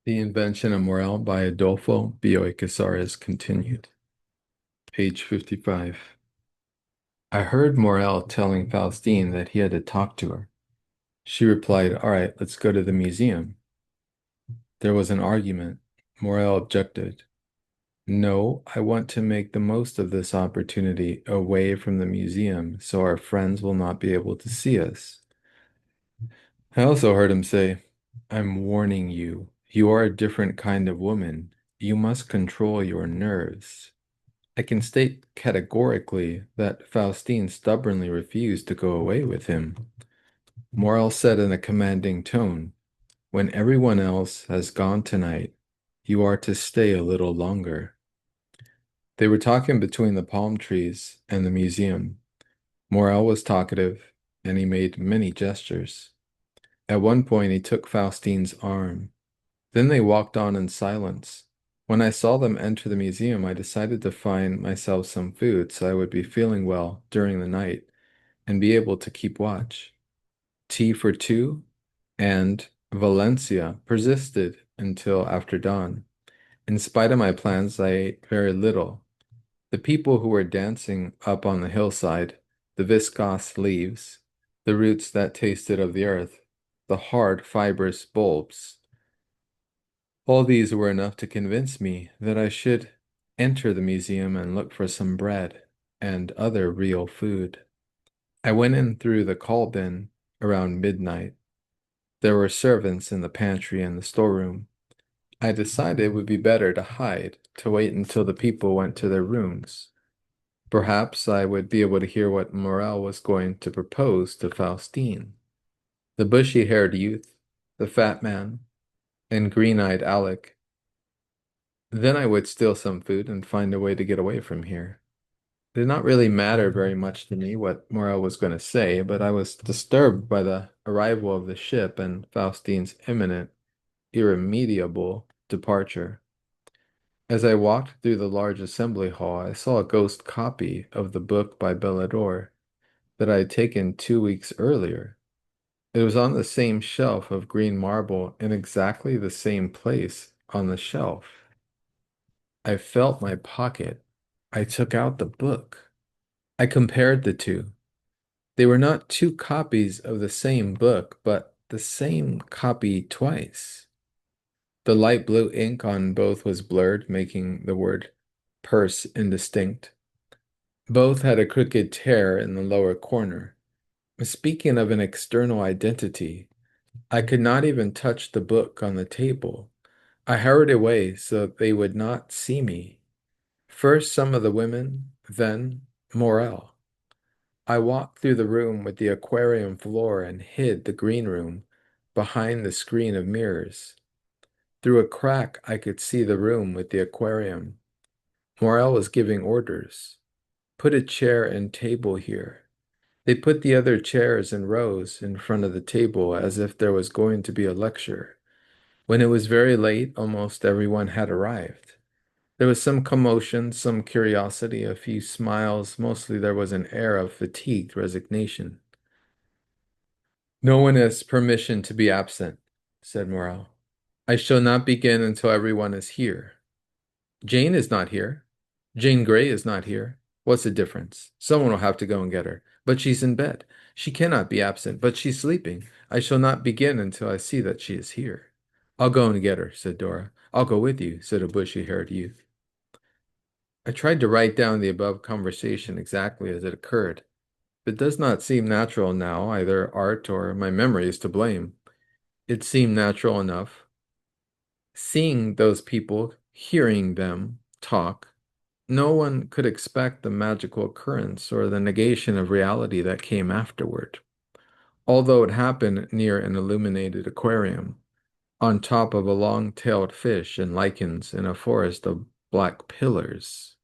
The Invention of Morel by Adolfo Bioy Casares continued. Page 55. I heard Morel telling Faustine that he had to talk to her. She replied, "All right, let's go to the museum." There was an argument. Morel objected. "No, I want to make the most of this opportunity away from the museum so our friends will not be able to see us." I also heard him say, "I'm warning you. You are a different kind of woman. You must control your nerves." I can state categorically that Faustine stubbornly refused to go away with him. Morel said in a commanding tone, "When everyone else has gone tonight, you are to stay a little longer." They were talking between the palm trees and the museum. Morel was talkative, and he made many gestures. At one point, he took Faustine's arm. Then they walked on in silence. When I saw them enter the museum, I decided to find myself some food so I would be feeling well during the night and be able to keep watch. Tea for two and Valencia persisted until after dawn. In spite of my plans, I ate very little. The people who were dancing up on the hillside, the viscous leaves, the roots that tasted of the earth, the hard, fibrous bulbs, all these were enough to convince me that I should enter the museum and look for some bread and other real food. I went in through the call bin around midnight. There were servants in the pantry and the storeroom. I decided it would be better to hide, to wait until the people went to their rooms. Perhaps I would be able to hear what Morel was going to propose to Faustine. The bushy-haired youth, the fat man, and green-eyed Alec. Then I would steal some food and find a way to get away from here. It did not really matter very much to me what Morel was going to say, but I was disturbed by the arrival of the ship and Faustine's imminent, irremediable departure. As I walked through the large assembly hall, I saw a ghost copy of the book by Bellador that I had taken 2 weeks earlier. It was on the same shelf of green marble in exactly the same place on the shelf. I felt my pocket. I took out the book. I compared the two. They were not two copies of the same book, but the same copy twice. The light blue ink on both was blurred, making the word purse indistinct. Both had a crooked tear in the lower corner. Speaking of an external identity, I could not even touch the book on the table. I hurried away so they would not see me. First some of the women, then Morel. I walked through the room with the aquarium floor and hid the green room behind the screen of mirrors. Through a crack, I could see the room with the aquarium. Morel was giving orders. Put a chair and table here. They put the other chairs in rows in front of the table as if there was going to be a lecture. When it was very late, almost everyone had arrived. There was some commotion, some curiosity, a few smiles. Mostly there was an air of fatigued resignation. "No one has permission to be absent," said Morel. "I shall not begin until everyone is here. Jane is not here. Jane Grey is not here. What's the difference? Someone will have to go and get her. But she's in bed. She cannot be absent, but she's sleeping. I shall not begin until I see that she is here." "I'll go and get her," said Dora. "I'll go with you," said a bushy-haired youth. I tried to write down the above conversation exactly as it occurred. It does not seem natural now, either art or my memory is to blame. It seemed natural enough. Seeing those people, hearing them talk, no one could expect the magical occurrence or the negation of reality that came afterward, although it happened near an illuminated aquarium, on top of a long-tailed fish and lichens in a forest of black pillars.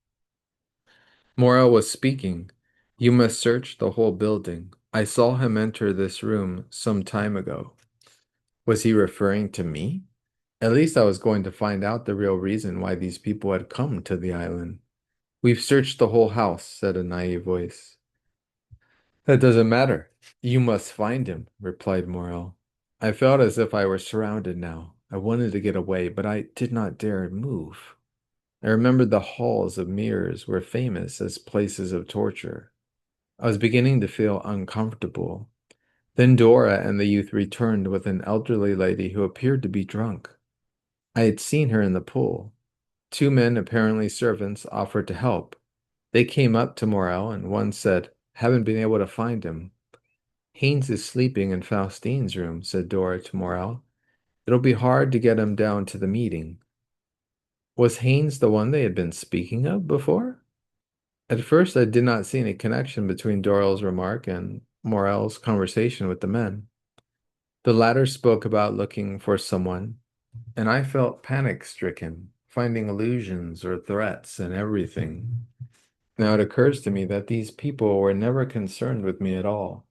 Morel was speaking. "You must search the whole building. I saw him enter this room some time ago." Was he referring to me? At least I was going to find out the real reason why these people had come to the island. "We've searched the whole house," said a naive voice. "That doesn't matter. You must find him," replied Morel. I felt as if I were surrounded now. I wanted to get away, but I did not dare move. I remembered the halls of mirrors were famous as places of torture. I was beginning to feel uncomfortable. Then Dora and the youth returned with an elderly lady who appeared to be drunk. I had seen her in the pool. Two men, apparently servants, offered to help. They came up to Morel, and one said, "Haven't been able to find him." "Haynes is sleeping in Faustine's room," said Dora to Morel. "It'll be hard to get him down to the meeting." Was Haynes the one they had been speaking of before? At first, I did not see any connection between Doral's remark and Morel's conversation with the men. The latter spoke about looking for someone, and I felt panic-stricken, finding allusions or threats in everything. Now it occurs to me that these people were never concerned with me at all.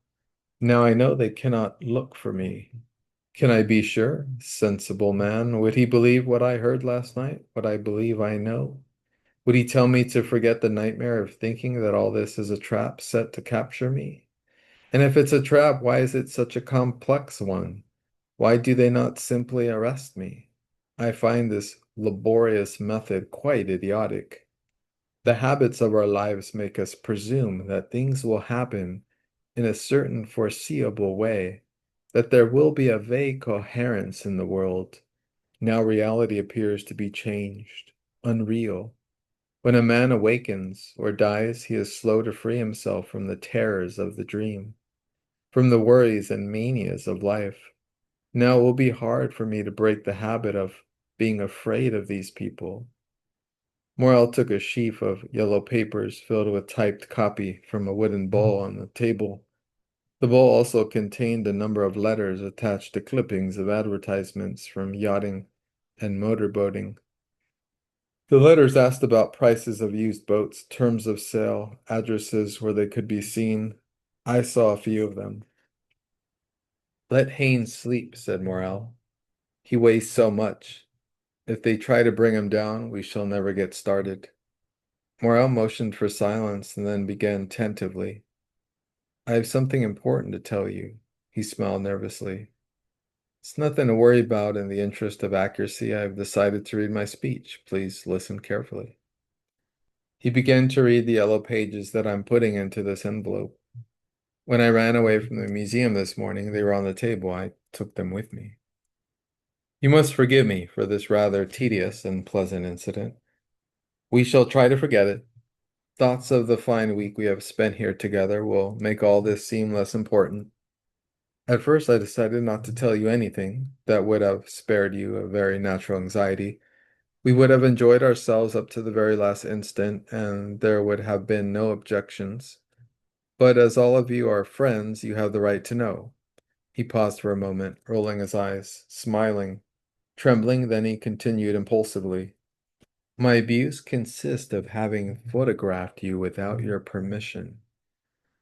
Now I know they cannot look for me. Can I be sure? Sensible man, would he believe what I heard last night? What I believe I know? Would he tell me to forget the nightmare of thinking that all this is a trap set to capture me? And if it's a trap, why is it such a complex one? Why do they not simply arrest me? I find this laborious method quite idiotic. The habits of our lives make us presume that things will happen in a certain foreseeable way, that there will be a vague coherence in the world. Now reality appears to be changed, unreal. When a man awakens or dies, he is slow to free himself from the terrors of the dream, from the worries and manias of life. Now it will be hard for me to break the habit of being afraid of these people. Morel took a sheaf of yellow papers filled with typed copy from a wooden bowl on the table. The bowl also contained a number of letters attached to clippings of advertisements from yachting and motorboating. The letters asked about prices of used boats, terms of sale, addresses where they could be seen. I saw a few of them. "Let Haynes sleep," said Morel. "He weighs so much. If they try to bring him down, we shall never get started." Morel motioned for silence and then began tentatively. "I have something important to tell you." He smiled nervously. "It's nothing to worry about. In the interest of accuracy, I have decided to read my speech. Please listen carefully." He began to read the yellow pages that I'm putting into this envelope. When I ran away from the museum this morning, they were on the table. I took them with me. You must forgive me for this rather tedious and pleasant incident. We shall try to forget it. Thoughts of the fine week we have spent here together will make all this seem less important. At first, I decided not to tell you anything. That would have spared you a very natural anxiety. We would have enjoyed ourselves up to the very last instant, and there would have been no objections. But as all of you are friends, you have the right to know. He paused for a moment, rolling his eyes, smiling, trembling, then he continued impulsively. My views consist of having photographed you without your permission.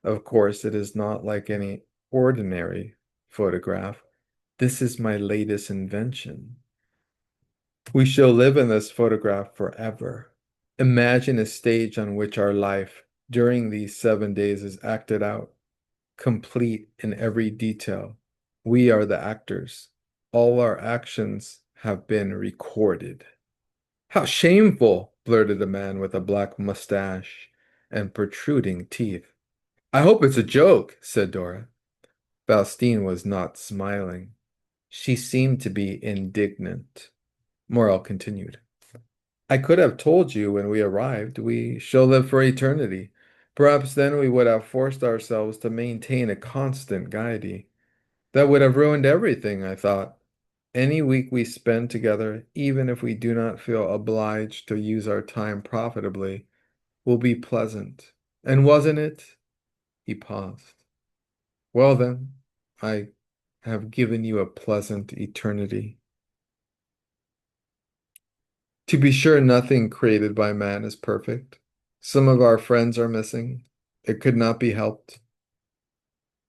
Of course, it is not like any ordinary photograph. This is my latest invention. We shall live in this photograph forever. Imagine a stage on which our life during these 7 days is acted out, complete in every detail. We are the actors. All our actions have been recorded. How shameful, blurted a man with a black mustache and protruding teeth. I hope it's a joke, said Dora. Faustine was not smiling. She seemed to be indignant. Morel continued. I could have told you when we arrived, we shall live for eternity. Perhaps then we would have forced ourselves to maintain a constant gaiety. That would have ruined everything, I thought. Any week we spend together, even if we do not feel obliged to use our time profitably, will be pleasant. And wasn't it? He paused. Well then, I have given you a pleasant eternity. To be sure, nothing created by man is perfect. Some of our friends are missing. It could not be helped.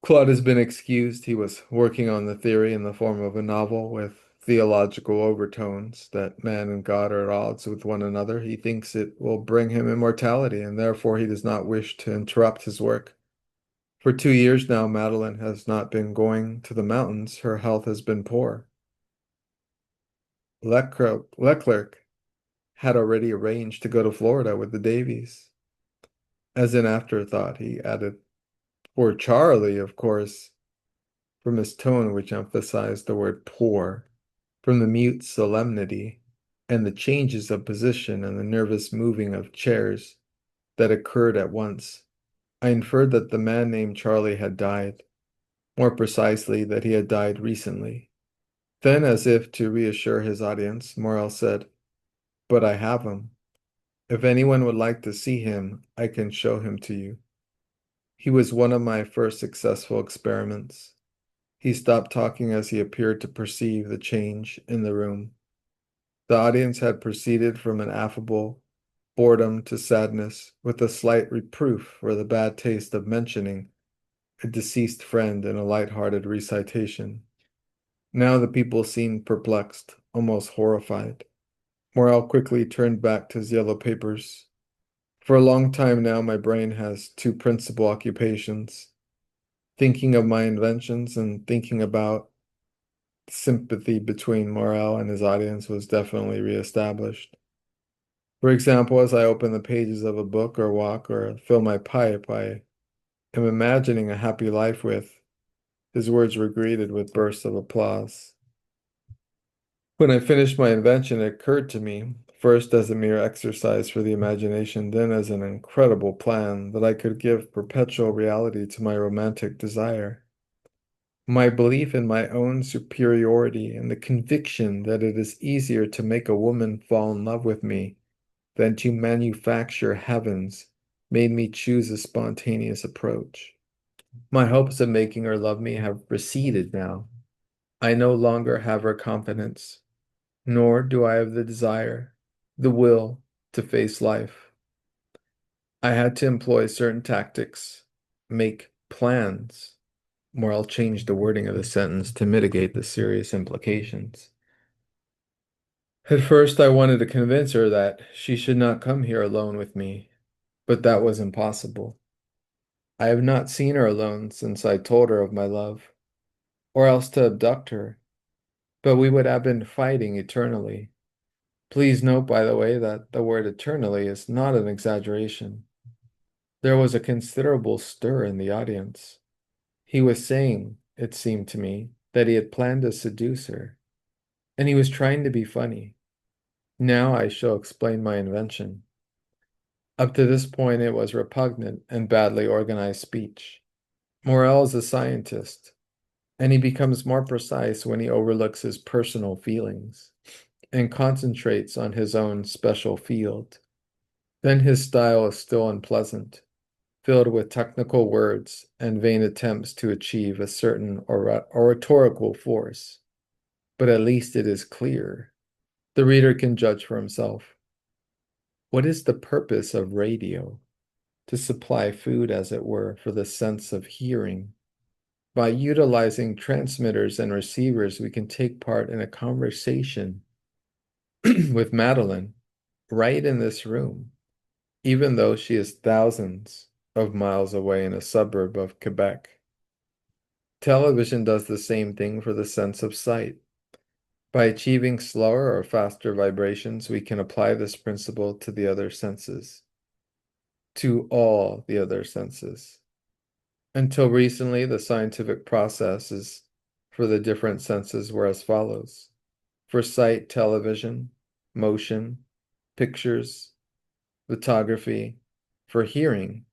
Claude has been excused. He was working on the theory in the form of a novel with theological overtones that man and God are at odds with one another. He thinks it will bring him immortality, and therefore he does not wish to interrupt his work. For 2 years now, Madeline has not been going to the mountains. Her health has been poor. Leclerc had already arranged to go to Florida with the Davies. As an afterthought, he added, "Poor Charlie, of course," from his tone, which emphasized the word poor, from the mute solemnity, and the changes of position and the nervous moving of chairs that occurred at once. I inferred that the man named Charlie had died, more precisely, that he had died recently. Then, as if to reassure his audience, Morel said, "But I have him. If anyone would like to see him, I can show him to you. He was one of my first successful experiments." He stopped talking as he appeared to perceive the change in the room. The audience had proceeded from an affable boredom to sadness, with a slight reproof for the bad taste of mentioning a deceased friend in a light-hearted recitation. Now the people seemed perplexed, almost horrified. Morel quickly turned back to his yellow papers. "For a long time now, my brain has two principal occupations: thinking of my inventions and thinking about." Sympathy between Morel and his audience was definitely reestablished. For example, as I open the pages of a book or walk or fill my pipe, I am imagining a happy life with. His words were greeted with bursts of applause. When I finished my invention, it occurred to me, first as a mere exercise for the imagination, then as an incredible plan, that I could give perpetual reality to my romantic desire. My belief in my own superiority and the conviction that it is easier to make a woman fall in love with me than to manufacture heavens made me choose a spontaneous approach. My hopes of making her love me have receded now. I no longer have her confidence, nor do I have the desire, the will to face life. I had to employ certain tactics, make plans. Morel changed the wording of the sentence to mitigate the serious implications. At first, I wanted to convince her that she should not come here alone with me, but that was impossible. I have not seen her alone since I told her of my love, or else to abduct her, but we would have been fighting eternally. Please note, by the way, that the word eternally is not an exaggeration. There was a considerable stir in the audience. He was saying, it seemed to me, that he had planned to seduce her, and he was trying to be funny. Now I shall explain my invention. Up to this point, it was repugnant and badly organized speech. Morel is a scientist, and he becomes more precise when he overlooks his personal feelings and concentrates on his own special field. Then his style is still unpleasant, filled with technical words and vain attempts to achieve a certain oratorical force, but at least it is clear. The reader can judge for himself. What is the purpose of radio? To supply food, as it were, for the sense of hearing. By utilizing transmitters and receivers, we can take part in a conversation with Madeline right in this room, even though she is thousands of miles away in a suburb of Quebec. Television does the same thing for the sense of sight. By achieving slower or faster vibrations, we can apply this principle to the other senses, to all the other senses. Until recently, the scientific processes for the different senses were as follows. For sight, television; motion, pictures; photography; for hearing,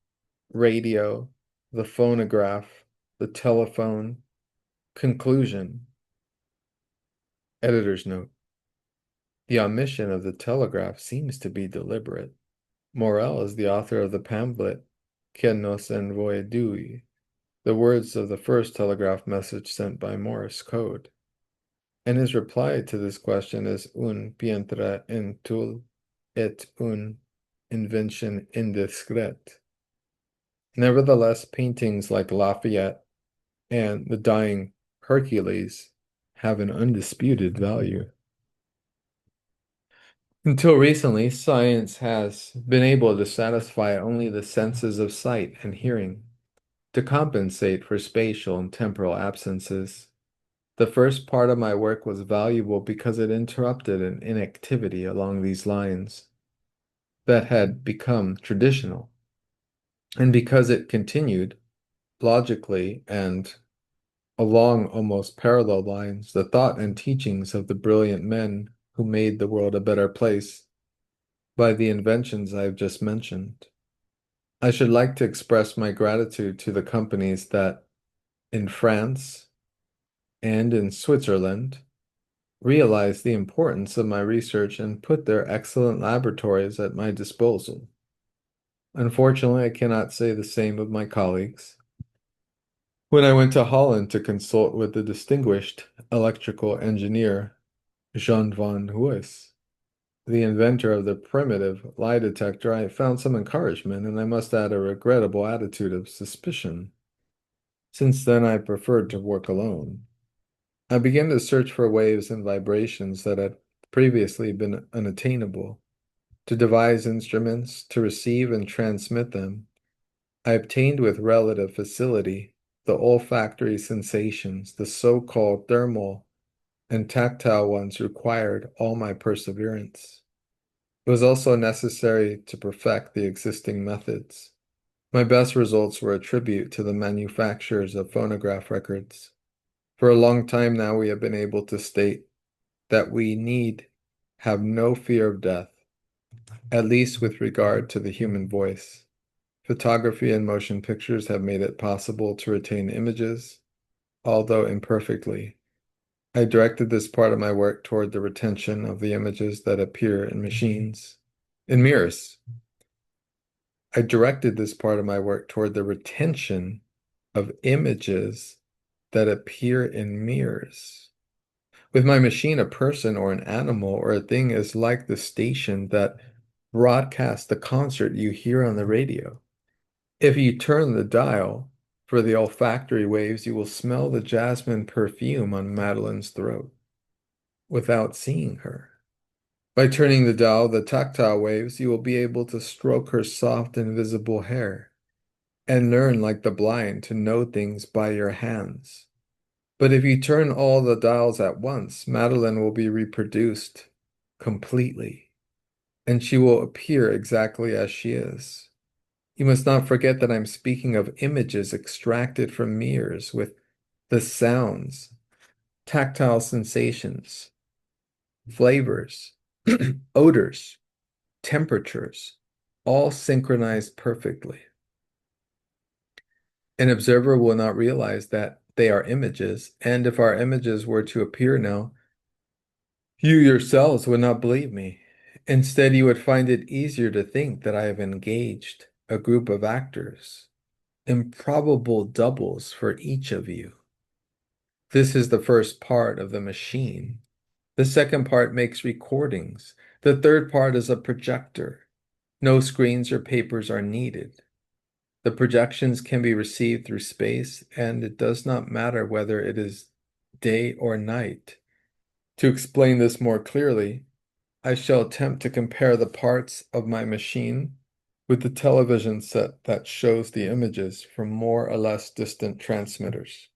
radio, the phonograph, the telephone. Conclusion. Editor's note. The omission of the telegraph seems to be deliberate. Morel is the author of the pamphlet Que nos envoie, the words of the first telegraph message sent by Morse code. And his reply to this question is un peintre intul et un invention indiscrète. Nevertheless, paintings like Lafayette and the Dying Hercules have an undisputed value. Until recently, science has been able to satisfy only the senses of sight and hearing, to compensate for spatial and temporal absences. The first part of my work was valuable because it interrupted an inactivity along these lines that had become traditional, and because it continued logically and along almost parallel lines the thought and teachings of the brilliant men who made the world a better place by the inventions I have just mentioned. I should like to express my gratitude to the companies that, in France and in Switzerland, realized the importance of my research and put their excellent laboratories at my disposal. Unfortunately, I cannot say the same of my colleagues. When I went to Holland to consult with the distinguished electrical engineer Jean van Huys, the inventor of the primitive lie detector, I found some encouragement, and I must add a regrettable attitude of suspicion. Since then, I preferred to work alone. I began to search for waves and vibrations that had previously been unattainable, to devise instruments to receive and transmit them. I obtained with relative facility the olfactory sensations, the so-called thermal and tactile ones required all my perseverance. It was also necessary to perfect the existing methods. My best results were a tribute to the manufacturers of phonograph records. For a long time now, we have been able to state that we need have no fear of death, at least with regard to the human voice. Photography and motion pictures have made it possible to retain images, although imperfectly. I directed this part of my work toward the retention of the images that appear in machines, in mirrors. I directed this part of my work toward the retention of images that appear in mirrors. With my machine, a person or an animal or a thing is like the station that broadcasts the concert you hear on the radio. If you turn the dial for the olfactory waves, you will smell the jasmine perfume on Madeline's throat without seeing her. By turning the dial, the tactile waves, you will be able to stroke her soft invisible hair and learn like the blind to know things by your hands. But if you turn all the dials at once, Madeline will be reproduced completely, and she will appear exactly as she is. You must not forget that I'm speaking of images extracted from mirrors with the sounds, tactile sensations, flavors, odors, temperatures, all synchronized perfectly. An observer will not realize that they are images, and if our images were to appear now, you yourselves would not believe me. Instead, you would find it easier to think that I have engaged a group of actors, improbable doubles for each of you. This is the first part of the machine. The second part makes recordings. The third part is a projector. No screens or papers are needed. The projections can be received through space, and it does not matter whether it is day or night. To explain this more clearly, I shall attempt to compare the parts of my machine with the television set that shows the images from more or less distant transmitters.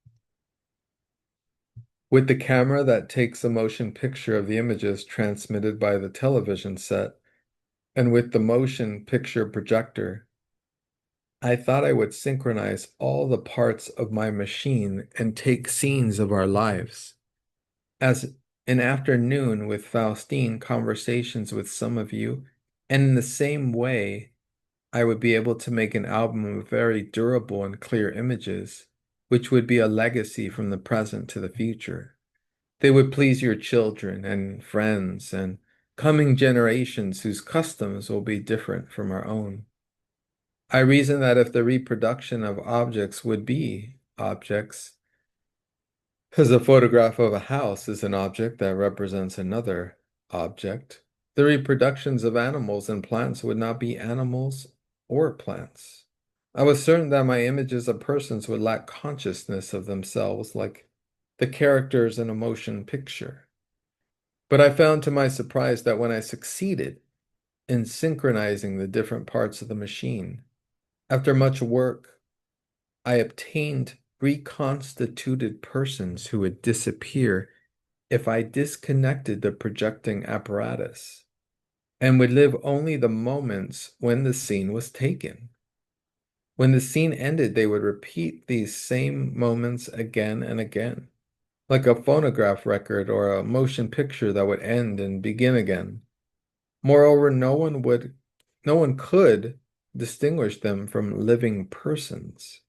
With the camera that takes a motion picture of the images transmitted by the television set, and with the motion picture projector, I thought I would synchronize all the parts of my machine and take scenes of our lives. As an afternoon with Faustine, conversations with some of you, and in the same way, I would be able to make an album of very durable and clear images, which would be a legacy from the present to the future. They would please your children and friends and coming generations whose customs will be different from our own. I reason that if the reproduction of objects would be objects, because a photograph of a house is an object that represents another object, the reproductions of animals and plants would not be animals or plants. I was certain that my images of persons would lack consciousness of themselves like the characters in a motion picture. But I found to my surprise that when I succeeded in synchronizing the different parts of the machine, after much work, I obtained reconstituted persons who would disappear if I disconnected the projecting apparatus and would live only the moments when the scene was taken. When the scene ended, they would repeat these same moments again and again, like a phonograph record or a motion picture that would end and begin again. Moreover, no one could distinguish them from living persons.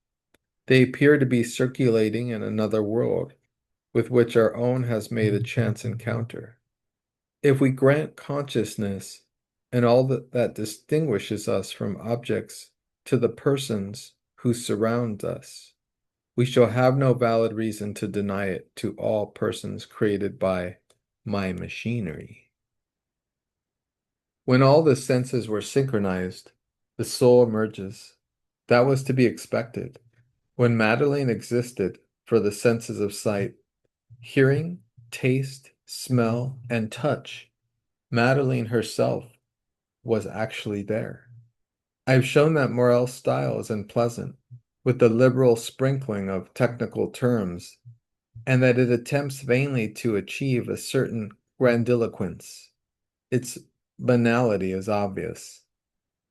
They appear to be circulating in another world with which our own has made a chance encounter. If we grant consciousness and all that distinguishes us from objects to the persons who surround us, we shall have no valid reason to deny it to all persons created by my machinery. When all the senses were synchronized, the soul emerges. That was to be expected. When Madeline existed for the senses of sight, hearing, taste, smell, and touch, Madeline herself was actually there. I've shown that Morel's style is unpleasant, with the liberal sprinkling of technical terms, and that it attempts vainly to achieve a certain grandiloquence. Its banality is obvious.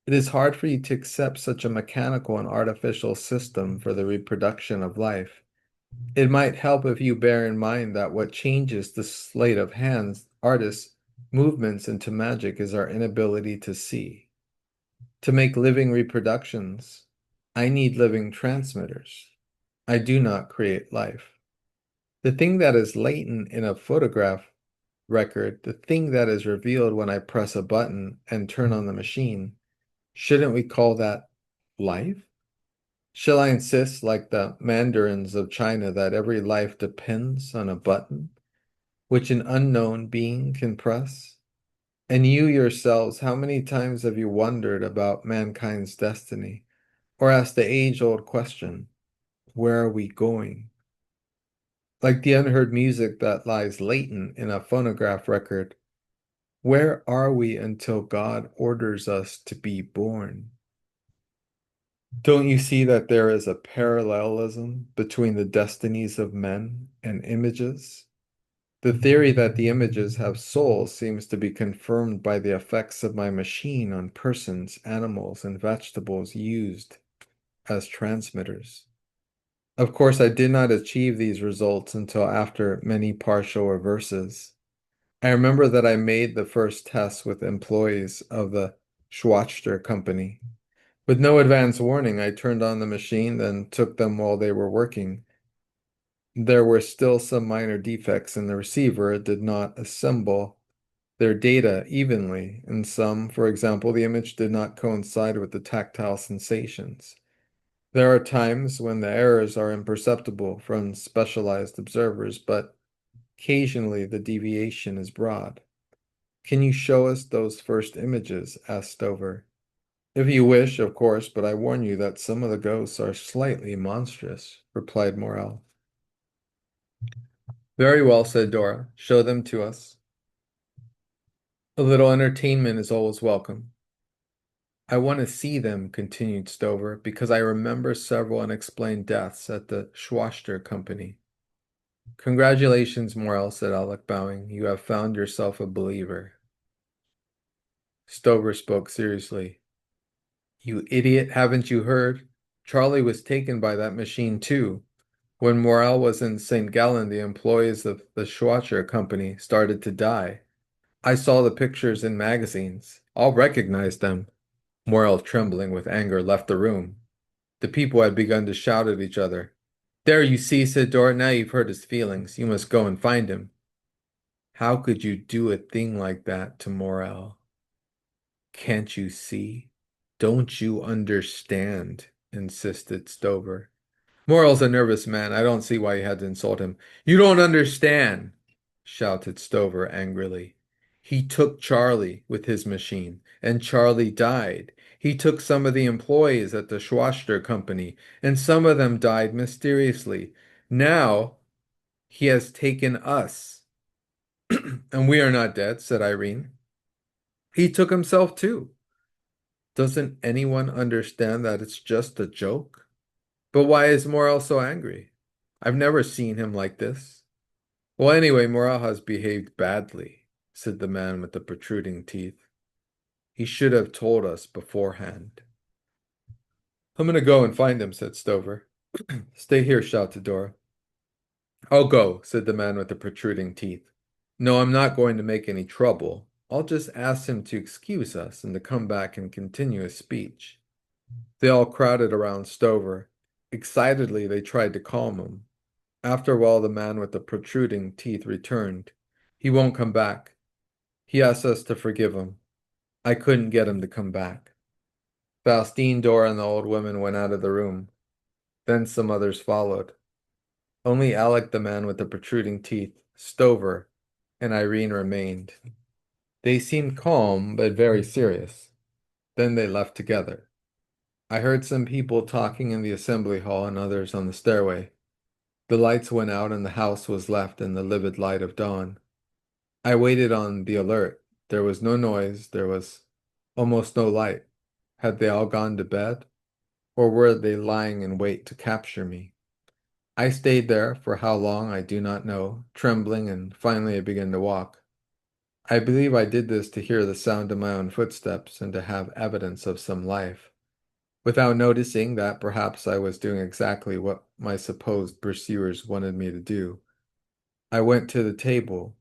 It is hard for you to accept such a mechanical and artificial system for the reproduction of life. It might help if you bear in mind that what changes the sleight of hands artists' movements into magic is our inability to see. To make living reproductions, I need living transmitters. I do not create life. The thing that is latent in a photograph record, the thing that is revealed when I press a button and turn on the machine, shouldn't we call that life? Shall I insist, like the mandarins of China, that every life depends on a button which an unknown being can press? And you yourselves, how many times have you wondered about mankind's destiny, or asked the age-old question, where are we going? Like the unheard music that lies latent in a phonograph record, where are we until God orders us to be born? Don't you see that there is a parallelism between the destinies of men and images? The theory that the images have souls seems to be confirmed by the effects of my machine on persons, animals, and vegetables used as transmitters. Of course, I did not achieve these results until after many partial reverses. I remember that I made the first tests with employees of the Schwachter company. With no advance warning, I turned on the machine, then took them while they were working. There were still some minor defects in the receiver. It did not assemble their data evenly. In some, for example, the image did not coincide with the tactile sensations. There are times when the errors are imperceptible from specialized observers, but occasionally the deviation is broad. Can you show us those first images? Asked Stover. If you wish, of course, but I warn you that some of the ghosts are slightly monstrous, replied Morel. Very well, said Dora. Show them to us. A little entertainment is always welcome. I want to see them, continued Stover, because I remember several unexplained deaths at the Schwachter company. Congratulations, Morel, said Alec, bowing. You have found yourself a believer. Stover spoke seriously. You idiot, haven't you heard? Charlie was taken by that machine, too. When Morel was in St. Gallen, the employees of the Schwacher company started to die. I saw the pictures in magazines. All recognized them. Morel, trembling with anger, left the room. The people had begun to shout at each other. There, you see, said Dora. Now you've hurt his feelings. You must go and find him. How could you do a thing like that to Morel? Can't you see? Don't you understand? Insisted Stover. Morel's a nervous man. I don't see why you had to insult him. You don't understand, shouted Stover angrily. He took Charlie with his machine, and Charlie died. He took some of the employees at the Schwachter company, and some of them died mysteriously. Now he has taken us. And we are not dead, said Irene. He took himself too. Doesn't anyone understand that it's just a joke? But why is Morel so angry? I've never seen him like this. Well, anyway, Morel has behaved badly, said the man with the protruding teeth. He should have told us beforehand. I'm gonna go and find him, said Stover. Stay here, shouted Dora. I'll go, said the man with the protruding teeth. No, I'm not going to make any trouble. I'll just ask him to excuse us and to come back and continue his speech. They all crowded around Stover. Excitedly, they tried to calm him. After a while, the man with the protruding teeth returned. He won't come back. He asked us to forgive him. I couldn't get him to come back. Faustine, Dora, and the old woman went out of the room. Then some others followed. Only Alec, the man with the protruding teeth, Stover, and Irene remained. They seemed calm, but very serious. Then they left together. I heard some people talking in the assembly hall and others on the stairway. The lights went out and the house was left in the livid light of dawn. I waited on the alert. There was no noise, there was almost no light. Had they all gone to bed? Or were they lying in wait to capture me? I stayed there for how long I do not know, trembling, and finally I began to walk. I believe I did this to hear the sound of my own footsteps and to have evidence of some life, without noticing that perhaps I was doing exactly what my supposed pursuers wanted me to do. I went to the table,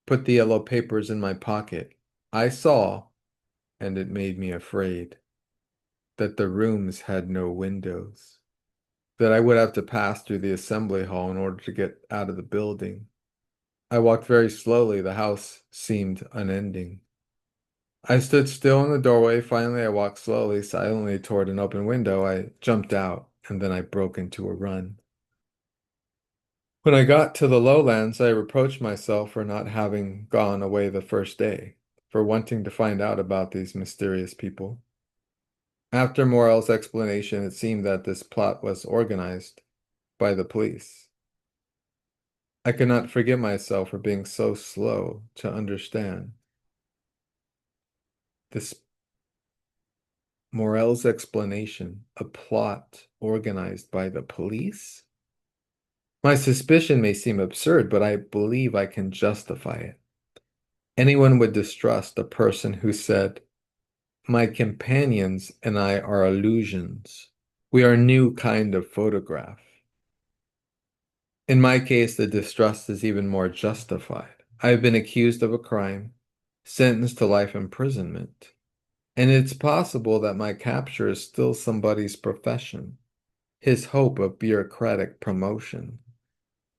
put the yellow papers in my pocket. I saw, and it made me afraid, that the rooms had no windows, that I would have to pass through the assembly hall in order to get out of the building. I walked very slowly. The house seemed unending. I stood still in the doorway. Finally, I walked slowly, silently toward an open window. I jumped out, and then I broke into a run. When I got to the lowlands, I reproached myself for not having gone away the first day, for wanting to find out about these mysterious people. After Morel's explanation, it seemed that this plot was organized by the police. I could not forgive myself for being so slow to understand. This Morel's explanation, a plot organized by the police? My suspicion may seem absurd, but I believe I can justify it. Anyone would distrust a person who said, "My companions and I are illusions. We are a new kind of photograph." In my case, the distrust is even more justified. I have been accused of a crime, sentenced to life imprisonment, and it's possible that my capture is still somebody's profession, his hope of bureaucratic promotion.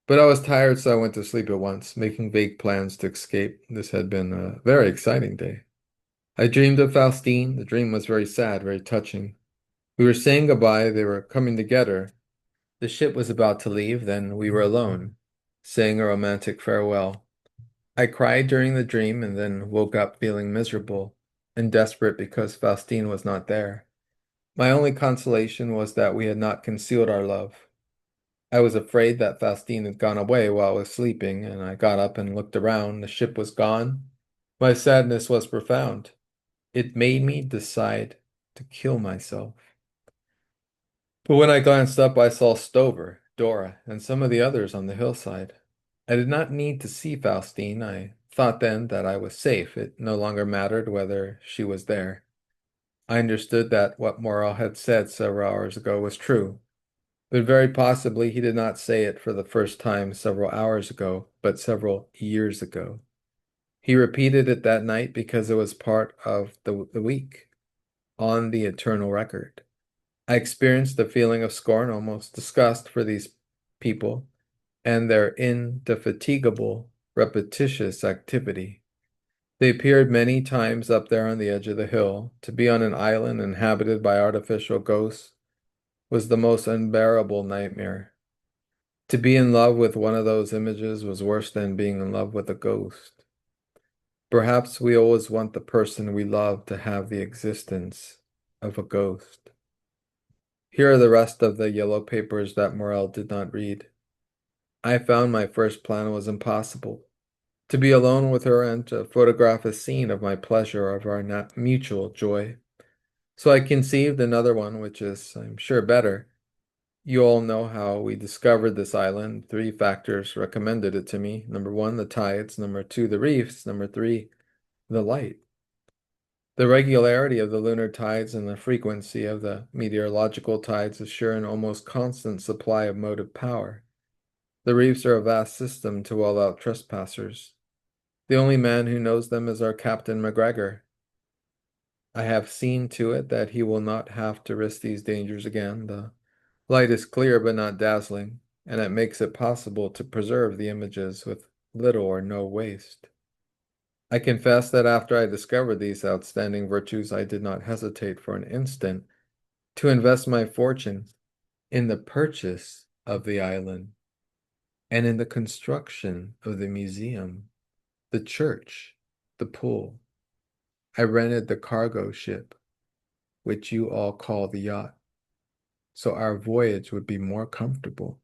But I was tired, so I went to sleep at once, making vague plans to escape. This had been a very exciting day. I dreamed of Faustine. The dream was very sad, very touching. We were saying goodbye. They were coming together. The ship was about to leave. Then we were alone, saying a romantic farewell. I cried during the dream and then woke up feeling miserable and desperate because Faustine was not there. My only consolation was that we had not concealed our love. I was afraid that Faustine had gone away while I was sleeping, and I got up and looked around. The ship was gone. My sadness was profound. It made me decide to kill myself. But when I glanced up, I saw Stover, Dora, and some of the others on the hillside. I did not need to see Faustine. I thought then that I was safe. It no longer mattered whether she was there. I understood that what Morel had said several hours ago was true. But very possibly he did not say it for the first time several hours ago, but several years ago. He repeated it that night because it was part of the week, on the eternal record. I experienced a feeling of scorn, almost disgust for these people and their indefatigable, repetitious activity. They appeared many times up there on the edge of the hill. To be on an island inhabited by artificial ghosts was the most unbearable nightmare. To be in love with one of those images was worse than being in love with a ghost. Perhaps we always want the person we love to have the existence of a ghost. Here are the rest of the yellow papers that Morel did not read. I found my first plan was impossible. To be alone with her and to photograph a scene of my pleasure, of our mutual joy. So I conceived another one, which is, I'm sure, better. You all know how we discovered this island. Three factors recommended it to me. Number one, the tides. Number two, the reefs. Number three, the light. The regularity of the lunar tides and the frequency of the meteorological tides assure an almost constant supply of motive power. The reefs are a vast system to wall out trespassers. The only man who knows them is our Captain McGregor. I have seen to it that he will not have to risk these dangers again. The light is clear but not dazzling, and it makes it possible to preserve the images with little or no waste. I confess that after I discovered these outstanding virtues, I did not hesitate for an instant to invest my fortune in the purchase of the island and in the construction of the museum, the church, the pool. I rented the cargo ship, which you all call the yacht, so our voyage would be more comfortable.